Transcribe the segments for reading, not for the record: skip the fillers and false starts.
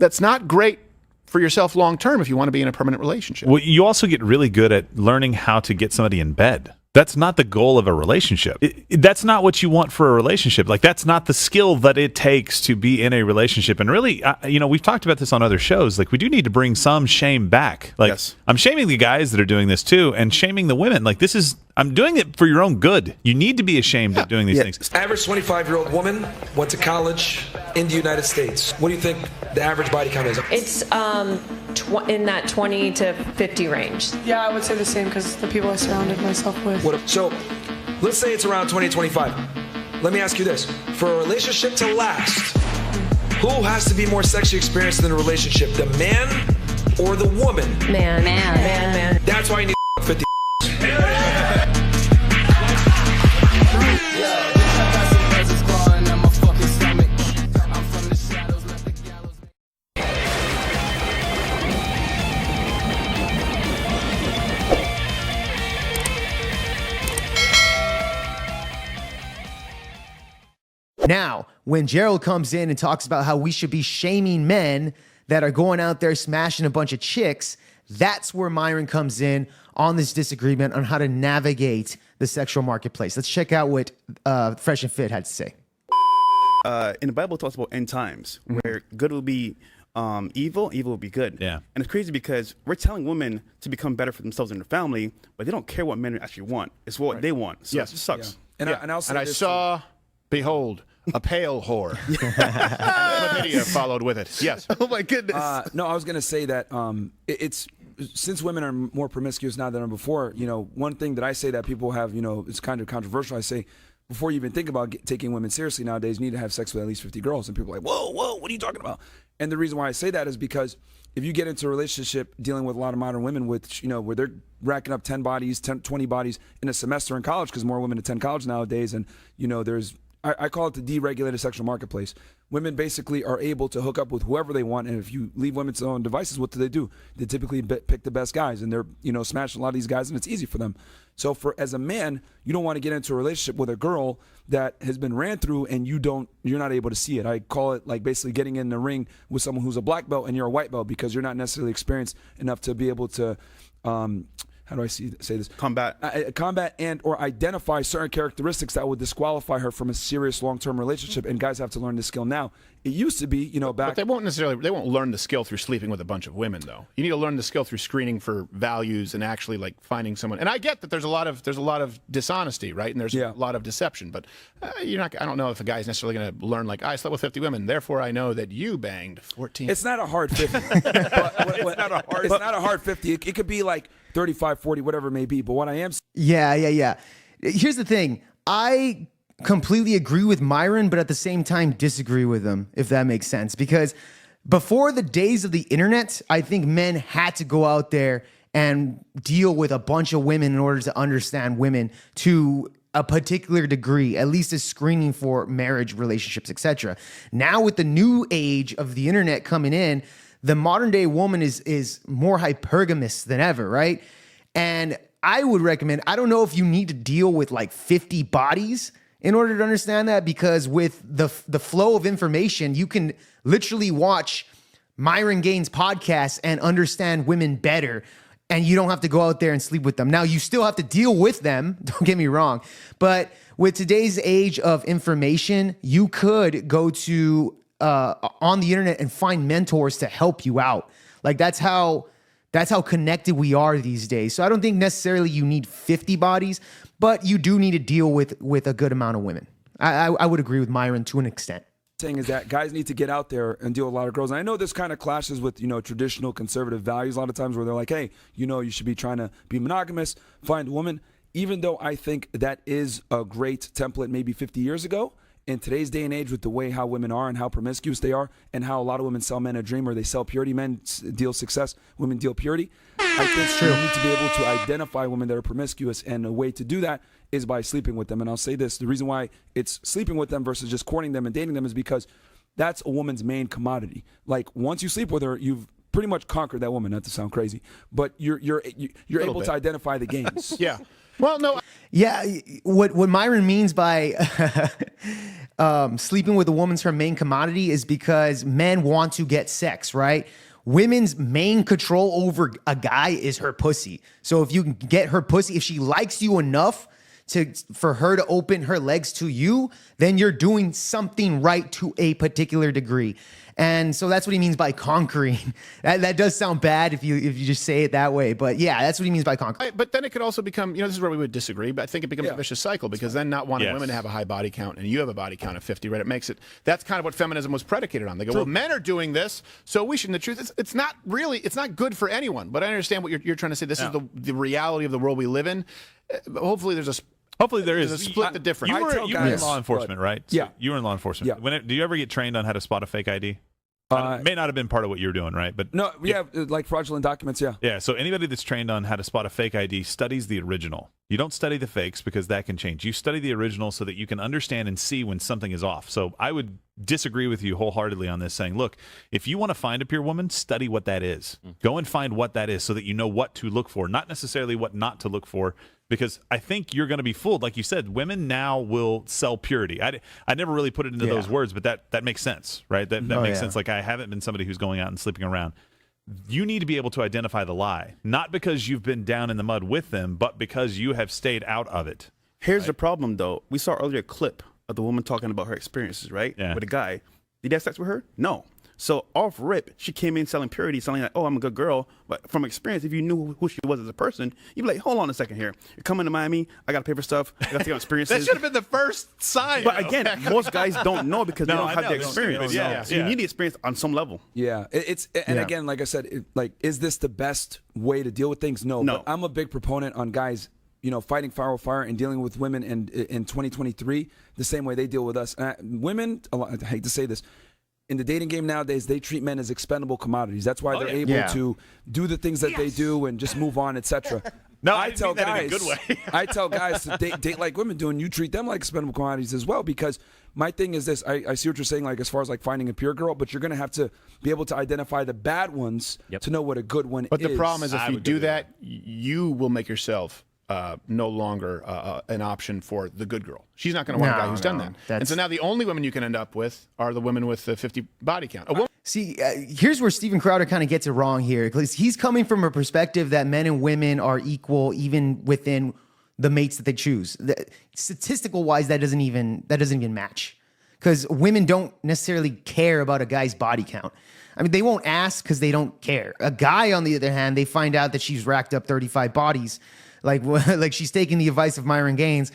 that's not great for yourself long term if you want to be in a permanent relationship. Well, you also get really good at learning how to get somebody in bed. That's not the goal of a relationship. That's not what you want for a relationship. Like, that's not the skill that it takes to be in a relationship. And really, we've talked about this on other shows. Like, we do need to bring some shame back. Like, yes. I'm shaming the guys that are doing this too, and shaming the women. Like, I'm doing it for your own good. You need to be ashamed of doing these things. Average 25-year-old woman went to college in the United States. What do you think the average body count is? It's in that 20 to 50 range. Yeah, I would say the same because the people I surrounded myself with. So let's say it's around 20 to 25. Let me ask you this. For a relationship to last, who has to be more sexually experienced in a relationship, the man or the woman? Man. That's why you need 50. Now, when Gerald comes in and talks about how we should be shaming men that are going out there smashing a bunch of chicks, that's where Myron comes in on this disagreement on how to navigate the sexual marketplace. Let's check out what Fresh and Fit had to say. In the Bible, it talks about end times, where good will be evil, evil will be good. Yeah. And it's crazy because we're telling women to become better for themselves and their family, but they don't care what men actually want. It's what they want. So it just sucks. Yeah. And I saw, behold, a pale whore. Chlamydia followed with it. Yes. Oh my goodness. No, I was going to say that it's since women are more promiscuous now than before. One thing that I say that people have, it's kind of controversial. I say, before you even think about taking women seriously nowadays, you need to have sex with at least 50 girls. And people are like, whoa, what are you talking about? And the reason why I say that is because if you get into a relationship dealing with a lot of modern women where they're racking up 10 bodies, 20 bodies in a semester in college, because more women attend college nowadays, and there's I call it the deregulated sexual marketplace. Women basically are able to hook up with whoever they want, and if you leave women to their own devices, what do? They typically pick the best guys, and they're smashing a lot of these guys, and it's easy for them. So as a man, you don't want to get into a relationship with a girl that has been ran through, and you're not able to see it. I call it like basically getting in the ring with someone who's a black belt and you're a white belt, because you're not necessarily experienced enough to be able to. How do I say this? Combat and or identify certain characteristics that would disqualify her from a serious long-term relationship. And guys have to learn this skill now. It used to be, back. But they won't learn the skill through sleeping with a bunch of women, though. You need to learn the skill through screening for values and actually like finding someone. And I get that there's a lot of dishonesty, right? And there's a lot of deception. But I don't know if a guy's necessarily going to learn like, I slept with 50 women, therefore I know that you banged 14. It's not a hard 50. It's not a hard 50. It could be like 35, 40, whatever it may be. But what I am... Yeah. Here's the thing. I completely agree with Myron, but at the same time disagree with him, if that makes sense. Because before the days of the internet, I think men had to go out there and deal with a bunch of women in order to understand women to a particular degree, at least as screening for marriage, relationships, etc. Now with the new age of the internet coming in, the modern day woman is more hypergamous than ever, right? And I would recommend, I don't know if you need to deal with like 50 bodies in order to understand that, because with the flow of information, you can literally watch Myron Gaines' podcast and understand women better, and you don't have to go out there and sleep with them. Now, you still have to deal with them, don't get me wrong, but with today's age of information, you could go to on the internet and find mentors to help you out. Like that's how connected we are these days. So I don't think necessarily you need 50 bodies, but you do need to deal with a good amount of women. I would agree with Myron to an extent. Saying is that guys need to get out there and deal with a lot of girls. And I know this kind of clashes with, traditional conservative values a lot of times, where they're like, hey, you should be trying to be monogamous, find a woman. Even though I think that is a great template maybe 50 years ago, in today's day and age, with the way how women are and how promiscuous they are, and how a lot of women sell men a dream, or they sell purity, men deal success, women deal purity. I think you need to be able to identify women that are promiscuous, and a way to do that is by sleeping with them. And I'll say this, the reason why it's sleeping with them versus just courting them and dating them is because that's a woman's main commodity. Like, once you sleep with her, you've pretty much conquered that woman, not to sound crazy, but you're able to identify the games. Yeah. Well, no. Yeah, what Myron means by sleeping with a woman's her main commodity is because men want to get sex, right? Women's main control over a guy is her pussy. So if you can get her pussy, if she likes you enough for her to open her legs to you, then you're doing something right to a particular degree. And so that's what he means by conquering. That does sound bad if you just say it that way, but yeah, that's what he means by conquering. But then it could also become, this is where we would disagree, but I think it becomes a vicious cycle because then not wanting women to have a high body count and you have a body count of 50, right? It makes it, that's kind of what feminism was predicated on. They go, well, men are doing this, so we shouldn't. The truth is, it's not good for anyone, but I understand what you're trying to say. This is the reality of the world we live in. Hopefully there is a split the difference. You were in law enforcement, right? Yeah. So you were in law enforcement. Yeah. Do you ever get trained on how to spot a fake ID? It may not have been part of what you were doing, right? But no, we have like fraudulent documents, yeah. Yeah, so anybody that's trained on how to spot a fake ID studies the original. You don't study the fakes because that can change. You study the original so that you can understand and see when something is off. So I would disagree with you wholeheartedly on this, saying, look, if you want to find a pure woman, study what that is. Go and find what that is so that you know what to look for, not necessarily what not to look for, because I think you're going to be fooled. Like you said, women now will sell purity. I never really put it into those words, but that makes sense, right? That makes sense. Like I haven't been somebody who's going out and sleeping around. You need to be able to identify the lie, not because you've been down in the mud with them, but because you have stayed out of it. Here's the problem, though. We saw earlier a clip of the woman talking about her experiences, right? Yeah. With a guy. Did he have sex with her? No. So off rip, she came in selling purity, selling like, oh, I'm a good girl. But from experience, if you knew who she was as a person, you'd be like, hold on a second here. You're coming to Miami. I got to pay for stuff. I got to get experiences. That should have been the first sign. But again, most guys don't know because they don't have the they experience. don't know. So you need the experience on some level. Yeah, again, like I said, is this the best way to deal with things? No. But I'm a big proponent on guys, fighting fire with fire and dealing with women in 2023 the same way they deal with us. Women, I hate to say this, in the dating game nowadays, they treat men as expendable commodities. That's why they're able to do the things that they do and just move on, etc. No, I tell guys, in a good way. I tell guys to date like women do, and you treat them like expendable commodities as well. Because my thing is this: I see what you're saying, like as far as like finding a pure girl, but you're going to have to be able to identify the bad ones to know what a good one is. But the problem is, if you do that, you will make yourself no longer an option for the good girl. She's not going to want a guy who's done that. And so now the only women you can end up with are the women with the 50 body count. See, here's where Steven Crowder kind of gets it wrong here, because he's coming from a perspective that men and women are equal even within the mates that they choose. Statistical wise, that doesn't even match, because women don't necessarily care about a guy's body count. I mean, they won't ask because they don't care. A guy, on the other hand, they find out that she's racked up 35 bodies, like she's taking the advice of Myron Gaines,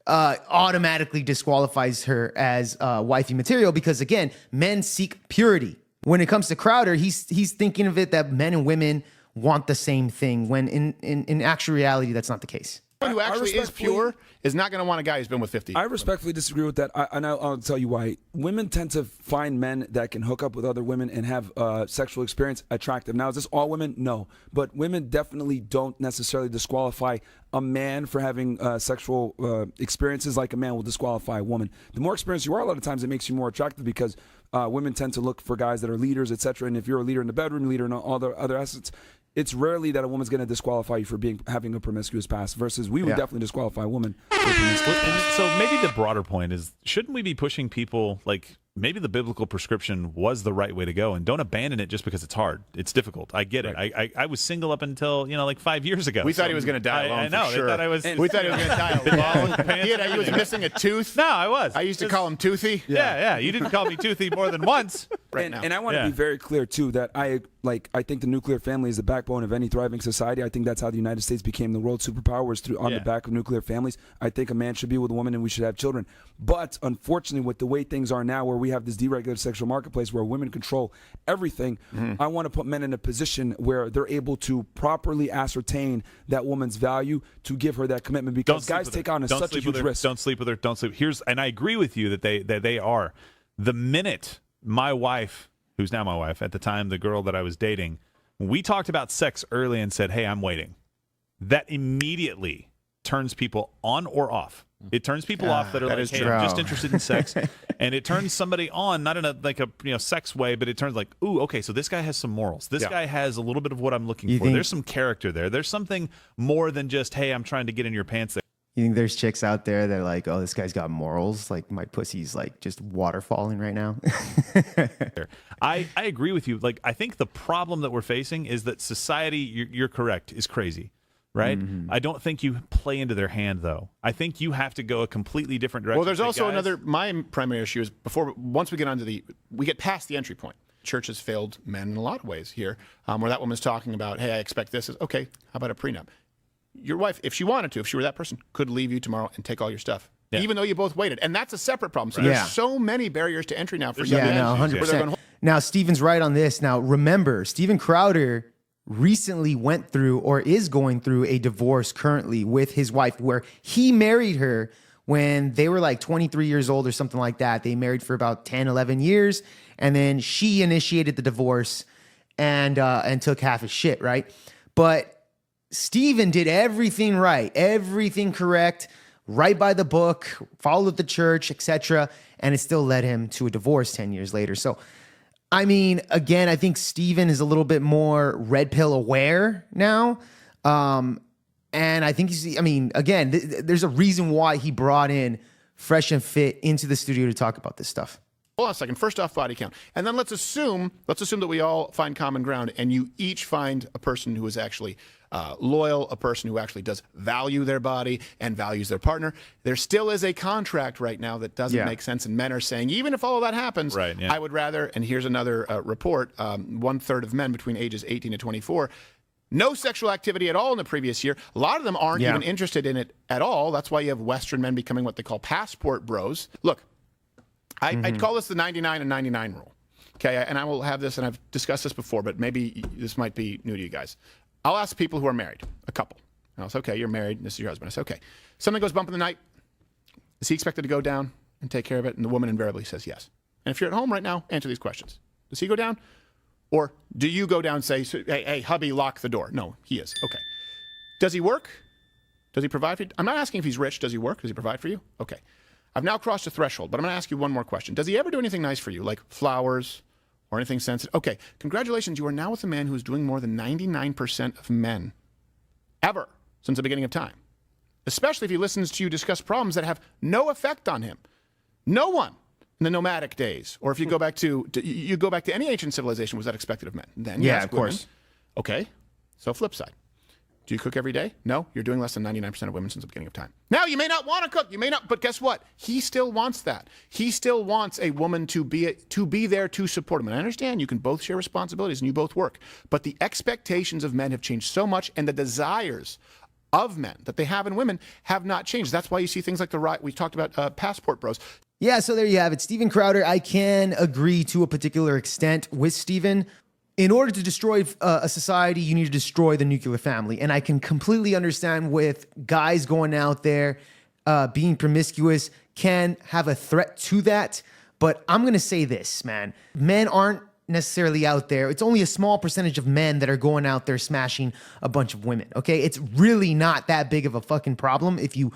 automatically disqualifies her as wifey material, because again, men seek purity. When it comes to Crowder, he's thinking of it that men and women want the same thing, when in actual reality, that's not the case. Someone who actually is pure is not going to want a guy who's been with 50. I respectfully disagree with that, and I'll tell you why. Women tend to find men that can hook up with other women and have sexual experience attractive. Now, is this all women? No. But women definitely don't necessarily disqualify a man for having sexual experiences like a man will disqualify a woman. The more experienced you are, a lot of times it makes you more attractive, because women tend to look for guys that are leaders, etc. And if you're a leader in the bedroom, leader in all the other assets, it's rarely that a woman's going to disqualify you for having a promiscuous past, versus we would definitely disqualify a woman for promiscuous. And so maybe the broader point is, shouldn't we be pushing people, like maybe the biblical prescription was the right way to go, and don't abandon it just because it's hard. It's difficult. I get it. I was single up until, like 5 years ago. We thought he was going to die alone. I know. For sure. They thought I was. We thought he was going to die alone. He was missing a tooth. No, I was. I used to call him Toothy. Yeah. You didn't call me Toothy more than once. And I want to be very clear too that I think the nuclear family is the backbone of any thriving society. I think that's how the United States became the world superpower, was on the back of nuclear families. I think a man should be with a woman and we should have children. But unfortunately, with the way things are now, where we have this deregulated sexual marketplace where women control everything, I want to put men in a position where they're able to properly ascertain that woman's value, to give her that commitment, because guys take on such a huge risk. Don't sleep with her. Don't sleep. And I agree with you that they are. The minute my wife, who's now my wife, at the time, the girl that I was dating, we talked about sex early and said, hey, I'm waiting, that immediately turns people on or off. It turns people off that are like, hey, I'm just interested in sex. And it turns somebody on, not in a sex way, but it turns like, ooh, okay, so this guy has some morals. This guy has a little bit of what I'm looking for. There's some character there. There's something more than just, hey, I'm trying to get in your pants there. You think there's chicks out there that are like, oh, this guy's got morals? Like my pussy's like just waterfalling right now. I agree with you. Like, I think the problem that we're facing is that society, you're correct, is crazy, right? I don't think you play into their hand, though. I think you have to go a completely different direction. Well, there's Say, also guys, another. My primary issue is once we get past the entry point. Church has failed men in a lot of ways here, where that woman's talking about, hey, I expect this. Okay, how about a prenup? Your wife, if she wanted to, if she were that person, could leave you tomorrow and take all your stuff, even though you both waited. And that's a separate problem. So there's so many barriers to entry now for young men. Yeah, no, 100%. Now, Steven's right on this. Now, remember, Steven Crowder recently went through or is going through a divorce currently with his wife, where he married her when they were like 23 years old or something like that. They married for about 10, 11 years. And then she initiated the divorce and took half his shit, right? But Steven did everything right, everything correct, right by the book, followed the church, etc., and it still led him to a divorce 10 years later. So, I mean, again, I think Steven is a little bit more red pill aware now. And I think again, there's a reason why he brought in Fresh and Fit into the studio to talk about this stuff. Hold on a second. First off, body count. And then let's assume that we all find common ground and you each find a person who is actually loyal, a person who actually does value their body and values their partner. There still is a contract right now that doesn't make sense. And men are saying, even if all of that happens, I would rather, and here's another report, 1/3 of men between ages 18 to 24, no sexual activity at all in the previous year. A lot of them aren't even interested in it at all. That's why you have Western men becoming what they call passport bros. Look, I'd call this the 99 and 99 rule. Okay, and I will have this, and I've discussed this before, but maybe this might be new to you guys. I'll ask people who are married, a couple. And I'll say, okay, you're married, and this is your husband. I say, okay, something goes bump in the night. Is he expected to go down and take care of it? And the woman invariably says yes. And if you're at home right now, answer these questions. Does he go down? Or do you go down and say, hey, hubby, lock the door? No, he is. Okay. Does he work? Does he provide for you? I'm not asking if he's rich. Does he work? Does he provide for you? Okay. I've now crossed a threshold, but I'm going to ask you one more question. Does he ever do anything nice for you, like flowers or anything sensitive? Okay, congratulations. You are now with a man who is doing more than 99% of men ever since the beginning of time, especially if he listens to you discuss problems that have no effect on him. No one in the nomadic days, or if you go back to any ancient civilization, was that expected of men. Then you ask of course. Women, okay, so flip side. Do you cook every day? No, you're doing less than 99% of women since the beginning of time. Now, you may not want to cook. You may not, but guess what? He still wants that. He still wants a woman to be there to support him. And I understand you can both share responsibilities and you both work. But the expectations of men have changed so much, and the desires of men that they have in women have not changed. That's why you see things like we talked about passport bros. Yeah, so there you have it. Steven Crowder, I can agree to a particular extent with Steven. In order to destroy a society, you need to destroy the nuclear family. And I can completely understand with guys going out there being promiscuous can have a threat to that. But I'm going to say this, man. Men aren't necessarily out there. It's only a small percentage of men that are going out there smashing a bunch of women, okay? It's really not that big of a fucking problem if you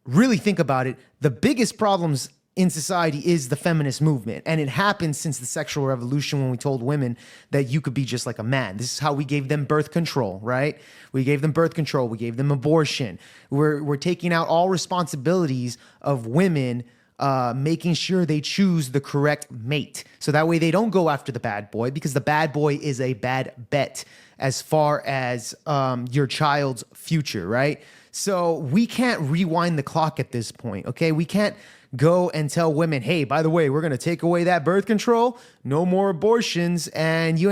really think about it. The biggest problems in society is the feminist movement. And it happened since the sexual revolution when we told women that you could be just like a man. This is how we gave them birth control, right? We gave them birth control. We gave them abortion. We're taking out all responsibilities of women, making sure they choose the correct mate. So that way they don't go after the bad boy, because the bad boy is a bad bet as far as your child's future, right? So we can't rewind the clock at this point, okay? We can't go and tell women, hey, by the way, we're going to take away that birth control, no more abortions, and you ain't